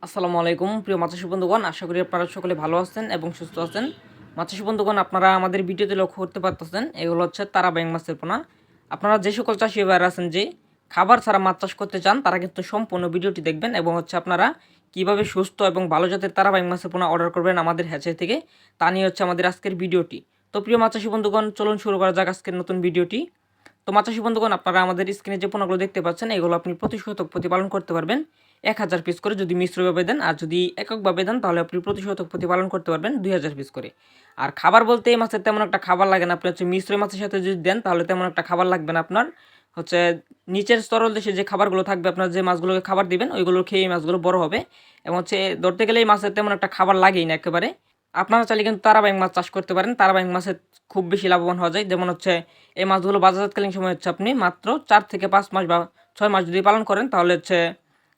আসসালামু আলাইকুম প্রিয় মাছাশী বন্ধুগণ, আশা করি আপনারা সকলে ভালো আছেন এবং সুস্থ আছেন। মাছাশী বন্ধুগণ, আপনারা আমাদের ভিডিওতে লক্ষ্য করতে পারতেছেন এগুলো হচ্ছে তারা ব্যাঙ মাছের পোনা। আপনারা যে সকল চাষি ভাইরা আছেন যে খাবার ছাড়া মাছ চাষ করতে চান তারা কিন্তু সম্পূর্ণ ভিডিওটি দেখবেন এবং হচ্ছে আপনারা কিভাবে সুস্থ এবং ভালো জাতের তারা ব্যাঙ মাছের পোনা অর্ডার করবেন আমাদের হ্যাচারি থেকে, তা নিয়ে হচ্ছে আমাদের আজকের ভিডিওটি। তো প্রিয় মাছাশী বন্ধুগণ, চলুন শুরু করা যাক আজকের নতুন ভিডিওটি। তো মাছাশী বন্ধুগণ, আপনারা আমাদের স্ক্রিনে যে পোনাগুলো দেখতে পাচ্ছেন এগুলো আপনি প্রতি শতক প্রতিপালন করতে পারবেন 1000 পিস করে যদি মিশ্রভাবে দেন, আর যদি এককভাবে দেন তাহলে আপনি প্রতি শতক প্রতিপালন করতে পারবেন 2000 পিস করে। আর খাবার বলতে এই মাছের তেমন একটা খাবার লাগে না, আপনি হচ্ছে মিশ্র মাছের সাথে যদি দেন তাহলে তেমন একটা খাবার লাগবে না আপনার। হচ্ছে নিচের স্তরল দেশে যে খাবারগুলো থাকবে, আপনার যে মাছগুলোকে খাবার দিবেন ওইগুলো খেয়ে এই মাছগুলো বড় হবে। এবং হচ্ছে ধরতে গেলে এই মাছের তেমন একটা খাবার লাগেই না একেবারে। আপনারা চাইলে কিন্তু তারা ব্যাঙ মাছ চাষ করতে পারেন, তারা ব্যাঙ মাছের খুব বেশি লাভবান হওয়া যায়। যেমন হচ্ছে এই মাছগুলো বাজারজাতকালীন সময় হচ্ছে আপনি মাত্র 4 থেকে 5 মাস বা 6 মাস যদি পালন করেন তাহলে হচ্ছে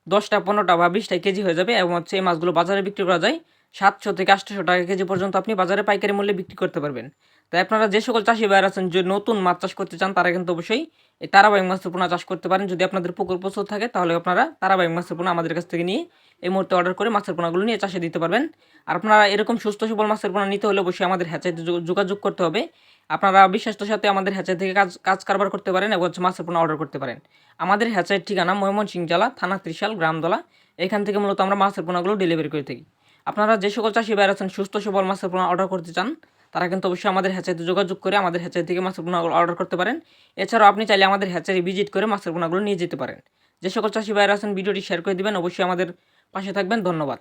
10টা 15টা বা 20টা কেজি হয়ে যাবে। এবং হচ্ছে এই মাছগুলো বাজারে বিক্রি করা যায় 700 থেকে 800 টাকা কেজি পর্যন্ত আপনি বাজারে পাইকারি মূল্যে বিক্রি করতে পারবেন। তাই আপনারা যে সকল চাষি ভাইরা আছেন যে নতুন মাছ চাষ করতে চান তারা কিন্তু অবশ্যই এই তারাবাইং মাছের পোনা চাষ করতে পারেন। যদি আপনাদের পুকুর প্রচুর থাকে তাহলে আপনারা তারাবাইং মাছের পোনা আমাদের কাছ থেকে নিয়ে এই মুহূর্তে অর্ডার করে মাছের পোনাগুলো নিয়ে চাষে দিতে পারবেন। আর আপনারা এরকম সুস্থ সবল মাছের পোনা নিতে হলে অবশ্যই আমাদের হ্যাচারিতে যোগাযোগ করতে হবে। আপনারা বিশ্বাসের সাথে আমাদের হ্যাচারি থেকে কাজ কাজ কারবার করতে পারেন এবং হচ্ছে মাছের পোনা অর্ডার করতে পারেন। আমাদের হ্যাচারির ঠিকানা ময়মনসিংহ জেলা, থানা ত্রিশাল, গ্রামদলা। এখান থেকে মূলত আমরা মাছের পোনাগুলো ডেলিভারি করে থাকি। আপনারা যে সকল চাষি ভাইরা আছেন সুস্থ সবল মাছের পোনা অর্ডার করতে চান তারা কিন্তু অবশ্যই আমাদের হ্যাচারিতে যোগাযোগ করে আমাদের হ্যাচারি থেকে মাছের পোনাগুলো অর্ডার করতে পারেন। এছাড়াও আপনি চাইলে আমাদের হ্যাচারি ভিজিট করে মাছের পোনাগুলো নিয়ে যেতে পারেন। যে সকল চাষি ভাইরা আছেন ভিডিওটি শেয়ার করে দিবেন, অবশ্যই আমাদের পাশে থাকবেন। ধন্যবাদ।